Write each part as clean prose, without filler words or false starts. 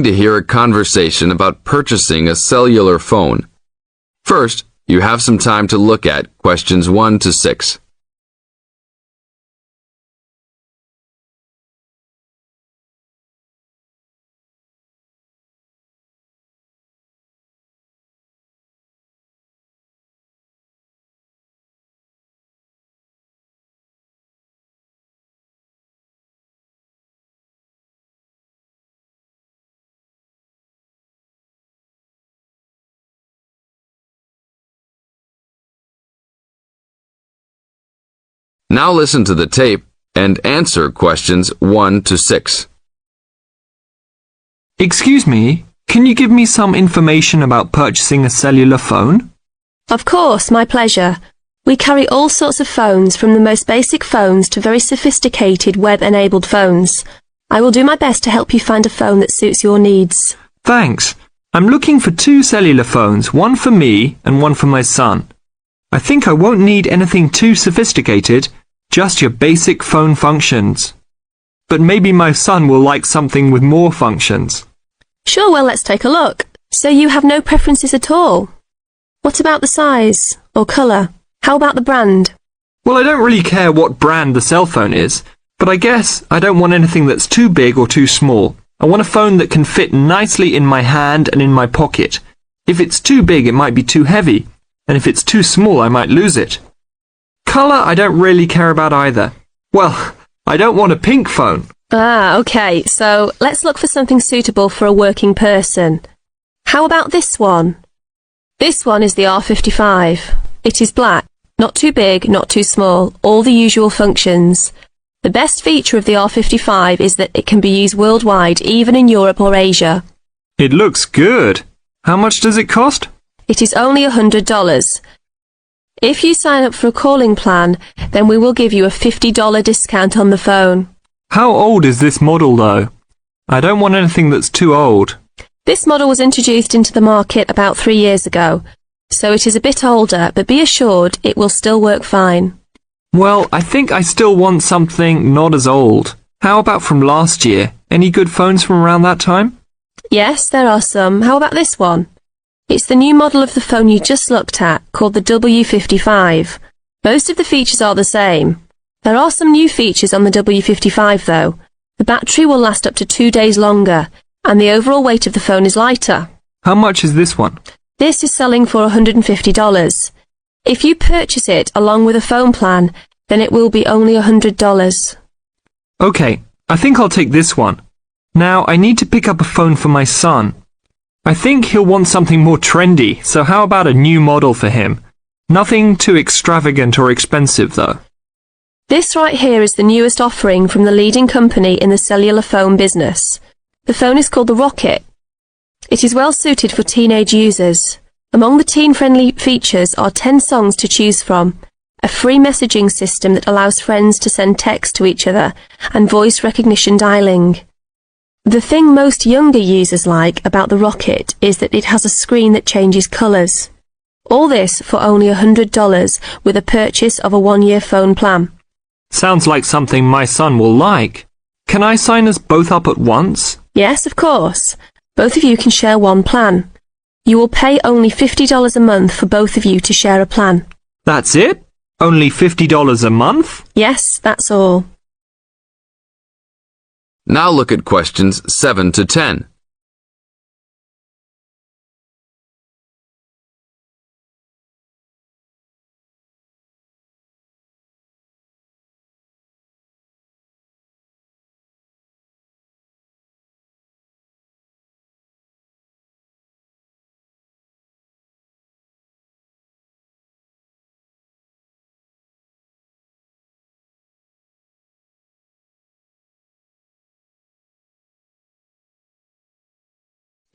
To hear a conversation about purchasing a cellular phone. First, you have some time to look at questions 1 to 6. Now listen to the tape and answer questions 1 to 6. Excuse me, can you give me some information about purchasing a cellular phone? Of course, my pleasure. We carry all sorts of phones, from the most basic phones to very sophisticated web-enabled phones. I will do my best to help you find a phone that suits your needs. Thanks. I'm looking for 2 cellular phones, one for me and one for my son. I think I won't need anything too sophisticated, just your basic phone functions. But maybe my son will like something with more functions. Sure, well, let's take a look. So you have no preferences at all? What about the size or colour? How about the brand? Well, I don't really care what brand the cell phone is, but I guess I don't want anything that's too big or too small. I want a phone that can fit nicely in my hand and in my pocket. If it's too big, it might be too heavy, and if it's too small, I might lose it. Colour, I don't really care about either. Well, I don't want a pink phone. Ah, okay, so let's look for something suitable for a working person. How about this one? This one is the R55. It is black, not too big, not too small, all the usual functions. The best feature of the R55 is that it can be used worldwide, even in Europe or Asia. It looks good. How much does it cost? It is only $100. If you sign up for a calling plan, then we will give you a $50 discount on the phone. How old is this model, though? I don't want anything that's too old. This model was introduced into the market about 3 years ago, so it is a bit older, but be assured it will still work fine. Well, I think I still want something not as old. How about from last year? Any good phones from around that time? Yes, there are some. How about this one? It's the new model of the phone you just looked at, called the W55. Most of the features are the same. There are some new features on the W55 though. The battery will last up to 2 days longer, and the overall weight of the phone is lighter. How much is this one? This is selling for $150. If you purchase it along with a phone plan, then it will be only $100. Okay, I think I'll take this one. Now, I need to pick up a phone for my son. I think he'll want something more trendy, so how about a new model for him? Nothing too extravagant or expensive, though. This right here is the newest offering from the leading company in the cellular phone business. The phone is called the Rocket. It is well suited for teenage users. Among the teen-friendly features are 10 songs to choose from, a free messaging system that allows friends to send text to each other, and voice recognition dialing. The thing most younger users like about the Rocket is that it has a screen that changes colours. All this for only $100 with a purchase of a 1-year phone plan. Sounds like something my son will like. Can I sign us both up at once? Yes, of course. Both of you can share one plan. You will pay only $50 a month for both of you to share a plan. That's it? Only $50 a month? Yes, that's all. Now look at questions 7 to 10.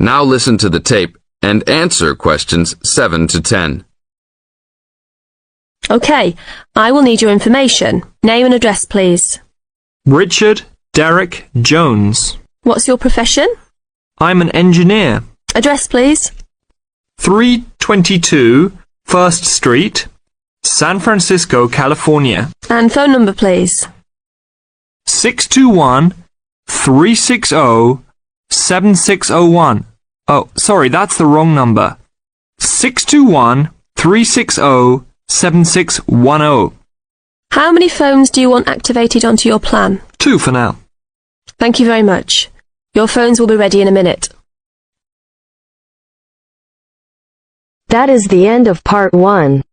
Now listen to the tape and answer questions 7 to 10. Okay, I will need your information. Name and address, please. Richard Derek Jones. What's your profession? I'm an engineer. Address, please. 322 First Street, San Francisco, California. And phone number, please. 621-360 7601. Oh, sorry, that's the wrong number. 621-360-7610. How many phones do you want activated onto your plan? 2 for now. Thank you very much. Your phones will be ready in a minute. That is the end of part 1.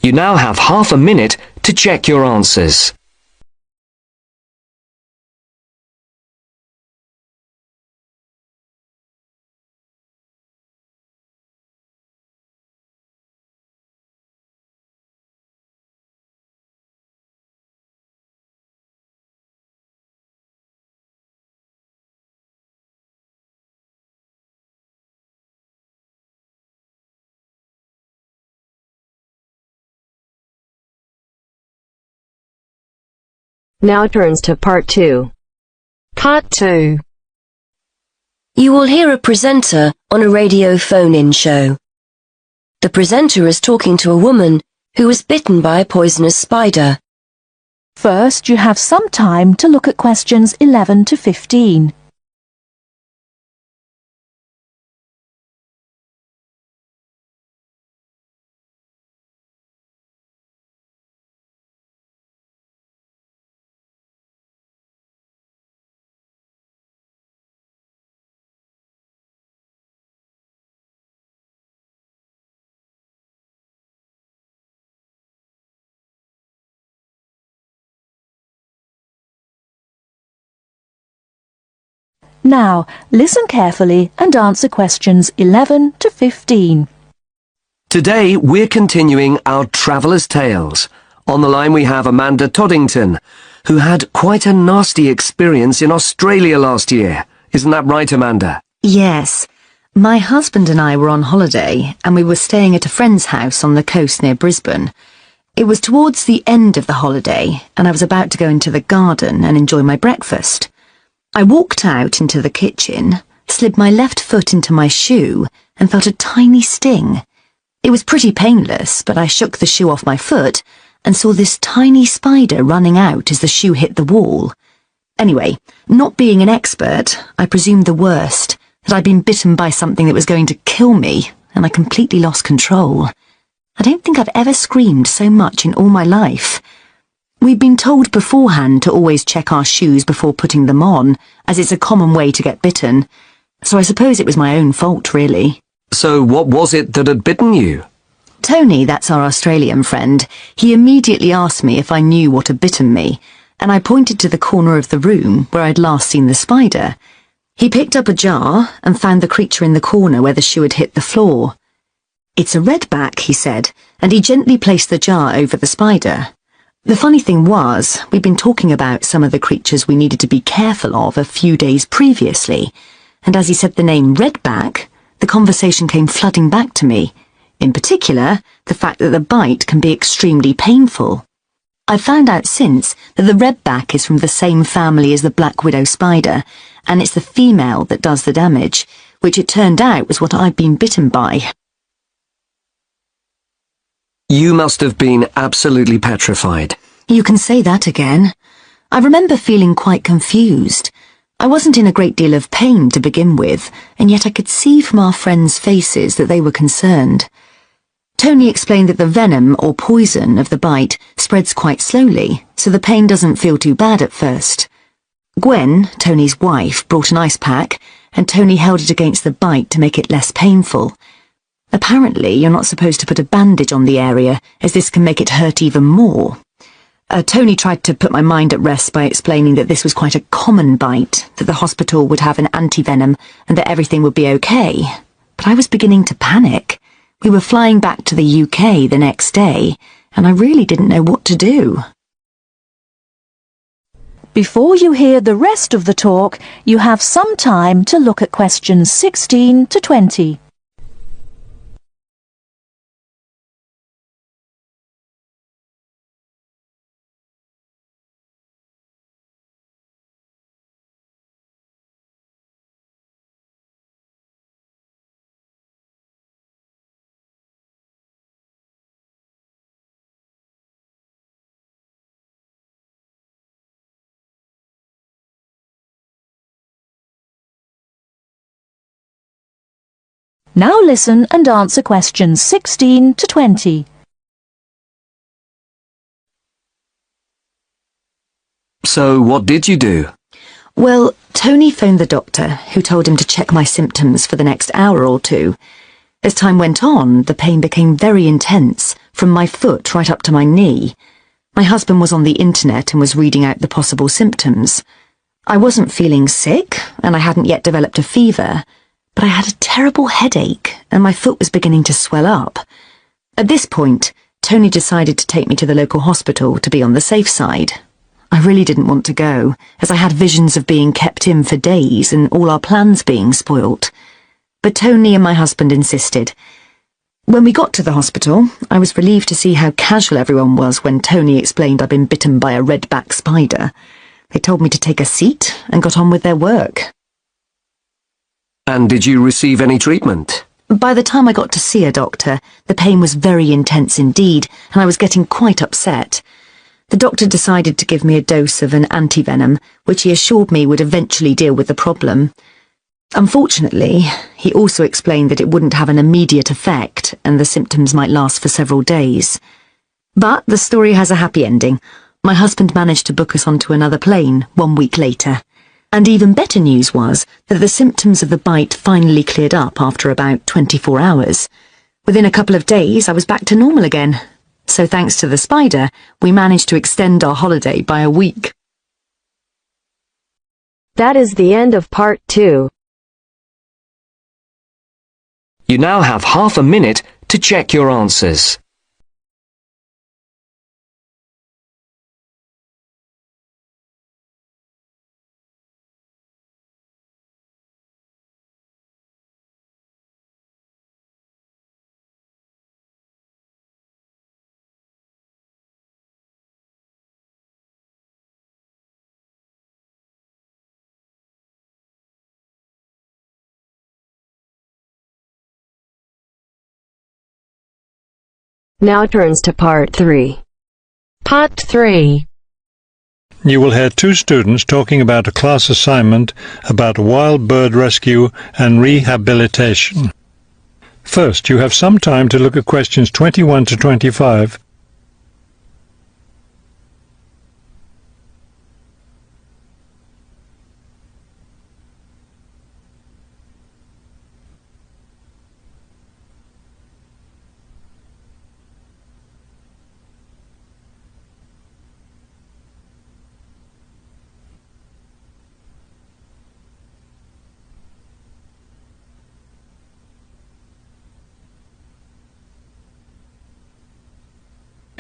You now have half a minute to check your answers. Now turns to part 2. Part 2. You will hear a presenter on a radio phone-in show. The presenter is talking to a woman who was bitten by a poisonous spider. First, you have some time to look at questions 11 to 15. Now, listen carefully and answer questions 11 to 15. Today we're continuing our Traveller's Tales. On the line we have Amanda Toddington, who had quite a nasty experience in Australia last year. Isn't that right, Amanda? Yes. My husband and I were on holiday and we were staying at a friend's house on the coast near Brisbane. It was towards the end of the holiday and I was about to go into the garden and enjoy my breakfast. I walked out into the kitchen, slid my left foot into my shoe and felt a tiny sting. It was pretty painless, but I shook the shoe off my foot and saw this tiny spider running out as the shoe hit the wall. Anyway, not being an expert, I presumed the worst, that I'd been bitten by something that was going to kill me, and I completely lost control. I don't think I've ever screamed so much in all my life. We'd been told beforehand to always check our shoes before putting them on, as it's a common way to get bitten. So I suppose it was my own fault, really. So what was it that had bitten you? Tony, that's our Australian friend, he immediately asked me if I knew what had bitten me, and I pointed to the corner of the room where I'd last seen the spider. He picked up a jar and found the creature in the corner where the shoe had hit the floor. "It's a redback," he said, and he gently placed the jar over the spider. The funny thing was, we'd been talking about some of the creatures we needed to be careful of a few days previously, and as he said the name redback, the conversation came flooding back to me. In particular, the fact that the bite can be extremely painful. I've found out since that the redback is from the same family as the black widow spider, and it's the female that does the damage, which it turned out was what I'd been bitten by. You must have been absolutely petrified. You can say that again. I remember feeling quite confused. I wasn't in a great deal of pain to begin with, and yet I could see from our friends' faces that they were concerned. Tony explained that the venom or poison of the bite spreads quite slowly, so the pain doesn't feel too bad at first. Gwen, Tony's wife, brought an ice pack, and Tony held it against the bite to make it less painful. Apparently, you're not supposed to put a bandage on the area, as this can make it hurt even more. Tony tried to put my mind at rest by explaining that this was quite a common bite, that the hospital would have an antivenom, and that everything would be okay. But I was beginning to panic. We were flying back to the UK the next day, and I really didn't know what to do. Before you hear the rest of the talk, you have some time to look at questions 16 to 20. Now listen and answer questions 16 to 20. So, what did you do? Well, Tony phoned the doctor, who told him to check my symptoms for the next hour or two. As time went on, the pain became very intense, from my foot right up to my knee. My husband was on the internet and was reading out the possible symptoms. I wasn't feeling sick, and I hadn't yet developed a fever, but I had a terrible headache, and my foot was beginning to swell up. At this point, Tony decided to take me to the local hospital to be on the safe side. I really didn't want to go, as I had visions of being kept in for days and all our plans being spoilt. But Tony and my husband insisted. When we got to the hospital, I was relieved to see how casual everyone was when Tony explained I'd been bitten by a red-back spider. They told me to take a seat and got on with their work. And did you receive any treatment? By the time I got to see a doctor, the pain was very intense indeed, and I was getting quite upset. The doctor decided to give me a dose of an antivenom, which he assured me would eventually deal with the problem. Unfortunately, he also explained that it wouldn't have an immediate effect and the symptoms might last for several days. But the story has a happy ending. My husband managed to book us onto another plane 1 week later. And even better news was that the symptoms of the bite finally cleared up after about 24 hours. Within a couple of days, I was back to normal again. So thanks to the spider, we managed to extend our holiday by a week. That is the end of part 2. You now have half a minute to check your answers. Now turns to part 3. Part 3. You will hear two students talking about a class assignment about wild bird rescue and rehabilitation. First, you have some time to look at questions 21 to 25.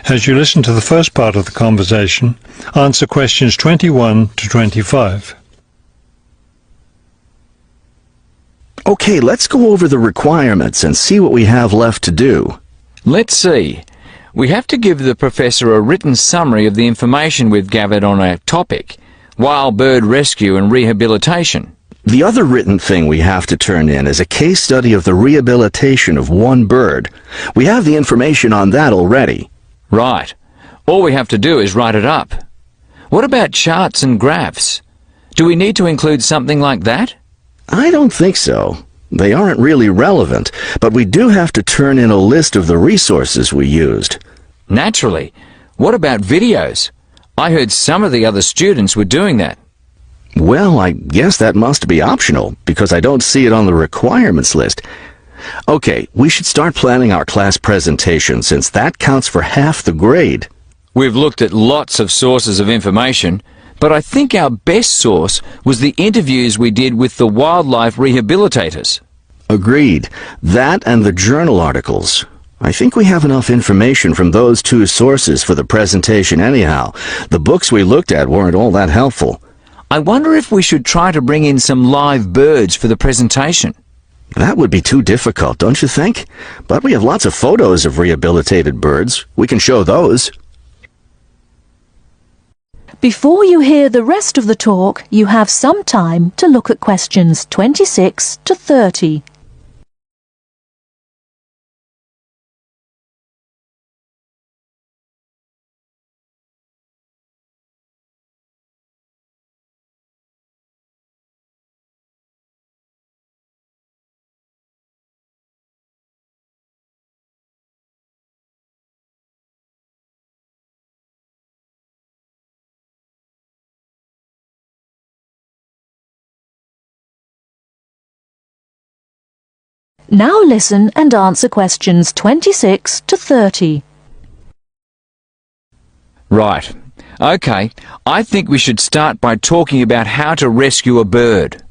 As you listen to the first part of the conversation, answer questions 21 to 25. Okay, let's go over the requirements and see what we have left to do. Let's see. We have to give the professor a written summary of the information we've gathered on our topic, wild bird rescue and rehabilitation. The other written thing we have to turn in is a case study of the rehabilitation of one bird. We have the information on that already. Right. All we have to do is write it up. What about charts and graphs? Do we need to include something like that? I don't think so. They aren't really relevant, but we do have to turn in a list of the resources we used. Naturally. What about videos? I heard some of the other students were doing that. Well, I guess that must be optional, because I don't see it on the requirements list. Okay, we should start planning our class presentation, since that counts for half the grade. We've looked at lots of sources of information, but I think our best source was the interviews we did with the wildlife rehabilitators. Agreed. That and the journal articles. I think we have enough information from those two sources for the presentation anyhow. The books we looked at weren't all that helpful. I wonder if we should try to bring in some live birds for the presentation. That would be too difficult, don't you think? But we have lots of photos of rehabilitated birds. We can show those. Before you hear the rest of the talk, you have some time to look at questions 26 to 30. Now listen and answer questions 26 to 30. Right. OK, I think we should start by talking about how to rescue a bird.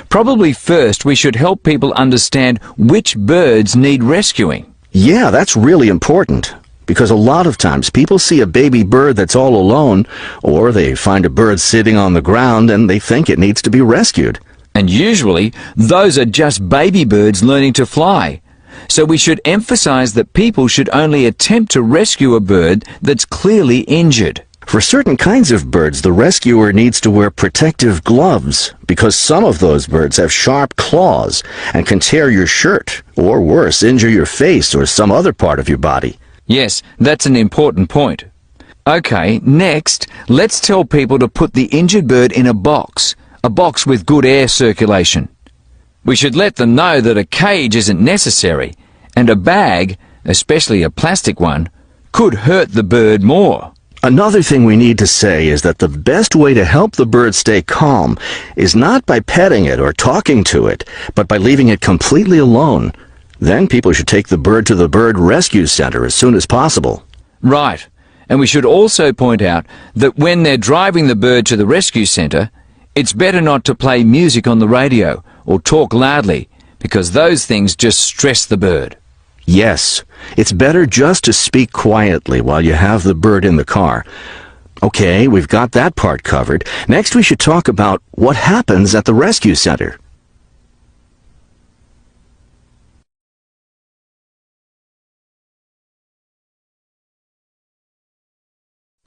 Probably first we should help people understand which birds need rescuing. Yeah, that's really important. Because a lot of times people see a baby bird that's all alone, or they find a bird sitting on the ground and they think it needs to be rescued. And usually, those are just baby birds learning to fly. So we should emphasize that people should only attempt to rescue a bird that's clearly injured. For certain kinds of birds, the rescuer needs to wear protective gloves, because some of those birds have sharp claws and can tear your shirt, or worse, injure your face or some other part of your body. Yes, that's an important point. OK, next, let's tell people to put the injured bird in a box with good air circulation. We should let them know that a cage isn't necessary, and a bag, especially a plastic one, could hurt the bird more. Another thing we need to say is that the best way to help the bird stay calm is not by petting it or talking to it, but by leaving it completely alone. Then people should take the bird to the bird rescue center as soon as possible. Right. And we should also point out that when they're driving the bird to the rescue center, it's better not to play music on the radio or talk loudly, because those things just stress the bird. Yes, it's better just to speak quietly while you have the bird in the car. Okay, we've got that part covered. Next we should talk about what happens at the rescue center.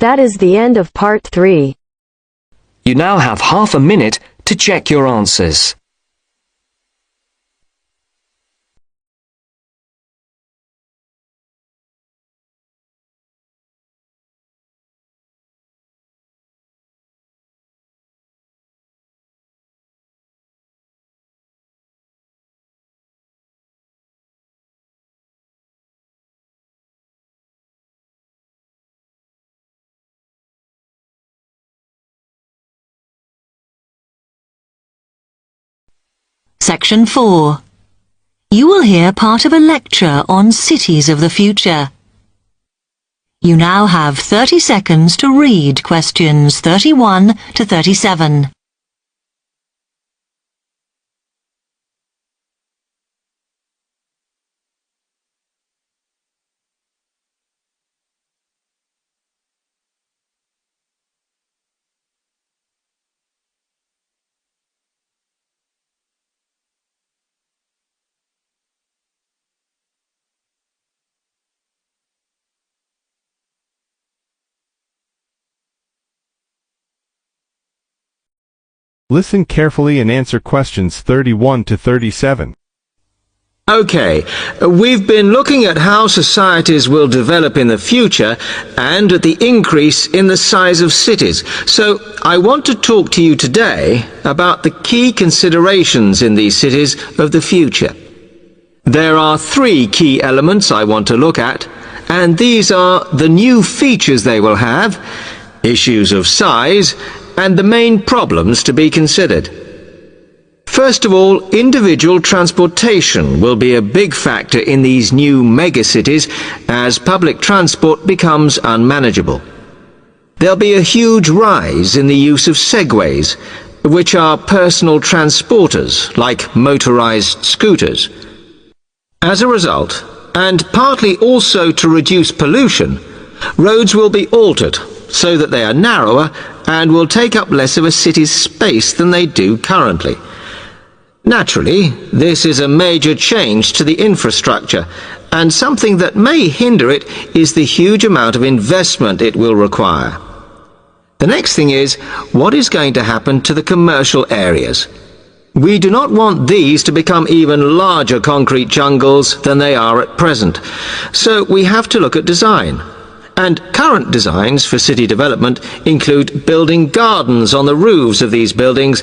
That is the end of part 3. You now have half a minute to check your answers. Section 4. You will hear part of a lecture on cities of the future. You now have 30 seconds to read questions 31 to 37. Listen carefully and answer questions 31 to 37. Okay, we've been looking at how societies will develop in the future and at the increase in the size of cities. So I want to talk to you today about the key considerations in these cities of the future. There are 3 key elements I want to look at, and these are the new features they will have, issues of size, and the main problems to be considered. First of all, individual transportation will be a big factor in these new megacities as public transport becomes unmanageable. There'll be a huge rise in the use of segways, which are personal transporters like motorized scooters. As a result, and partly also to reduce pollution, roads will be altered so that they are narrower and will take up less of a city's space than they do currently. Naturally, this is a major change to the infrastructure, and something that may hinder it is the huge amount of investment it will require. The next thing is, what is going to happen to the commercial areas? We do not want these to become even larger concrete jungles than they are at present, so we have to look at design. And current designs for city development include building gardens on the roofs of these buildings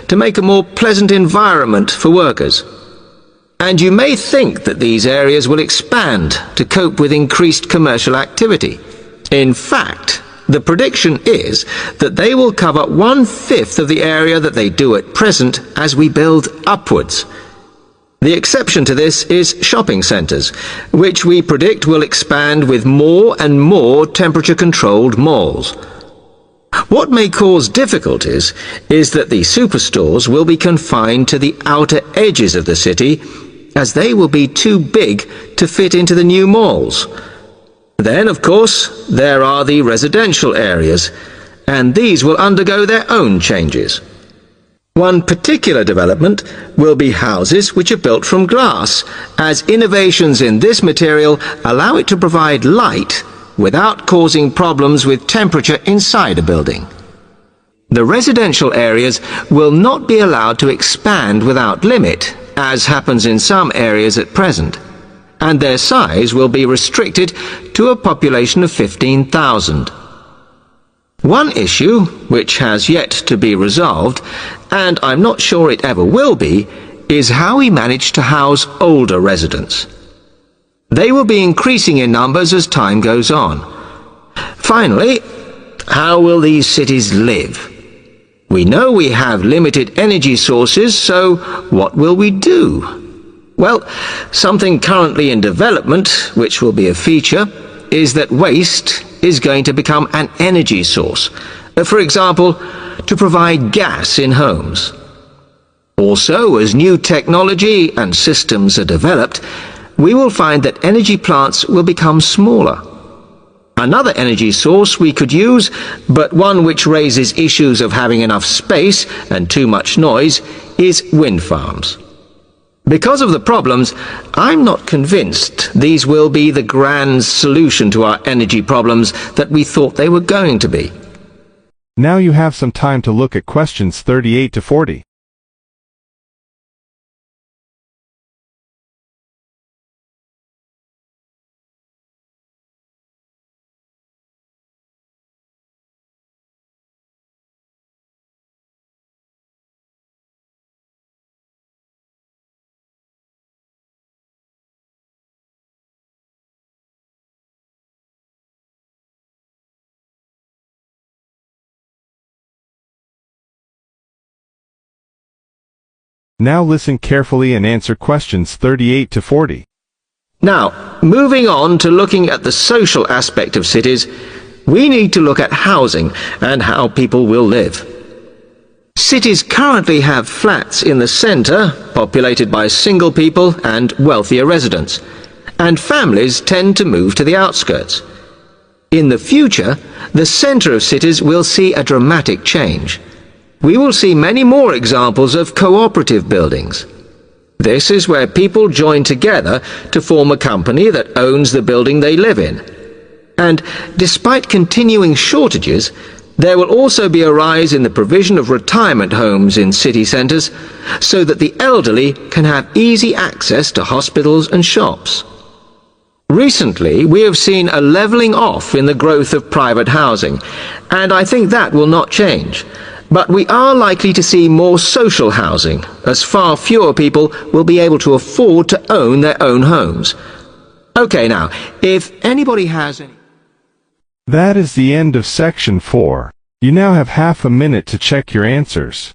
to make a more pleasant environment for workers. And you may think that these areas will expand to cope with increased commercial activity. In fact, the prediction is that they will cover 1/5 of the area that they do at present as we build upwards. The exception to this is shopping centres, which we predict will expand with more and more temperature-controlled malls. What may cause difficulties is that the superstores will be confined to the outer edges of the city, as they will be too big to fit into the new malls. Then, of course, there are the residential areas, and these will undergo their own changes. One particular development will be houses which are built from glass, as innovations in this material allow it to provide light without causing problems with temperature inside a building. The residential areas will not be allowed to expand without limit, as happens in some areas at present, and their size will be restricted to a population of 15,000. One issue, which has yet to be resolved, and I'm not sure it ever will be, is how we manage to house older residents. They will be increasing in numbers as time goes on. Finally, how will these cities live? We know we have limited energy sources, so what will we do? Well, something currently in development, which will be a feature, is that waste is going to become an energy source. For example, to provide gas in homes. Also, as new technology and systems are developed, we will find that energy plants will become smaller. Another energy source we could use, but one which raises issues of having enough space and too much noise, is wind farms. Because of the problems, I'm not convinced these will be the grand solution to our energy problems that we thought they were going to be. Now you have some time to look at questions 38 to 40. Now listen carefully and answer questions 38 to 40. Now, moving on to looking at the social aspect of cities, we need to look at housing and how people will live. Cities currently have flats in the centre, populated by single people and wealthier residents, and families tend to move to the outskirts. In the future, the centre of cities will see a dramatic change. We will see many more examples of cooperative buildings. This is where people join together to form a company that owns the building they live in. And despite continuing shortages, there will also be a rise in the provision of retirement homes in city centres, so that the elderly can have easy access to hospitals and shops. Recently, we have seen a levelling off in the growth of private housing, and I think that will not change. But we are likely to see more social housing, as far fewer people will be able to afford to own their own homes. Okay, now, if anybody has any... That is the end of section 4. You now have half a minute to check your answers.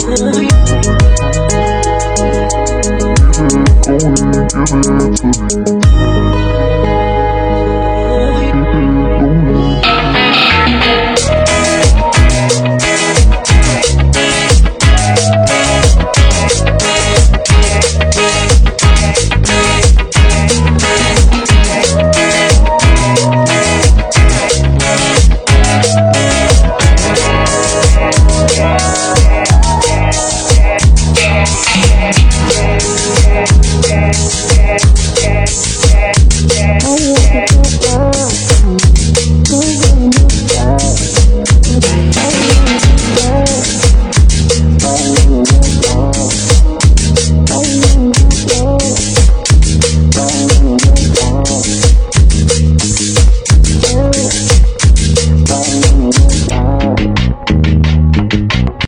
Give it to me.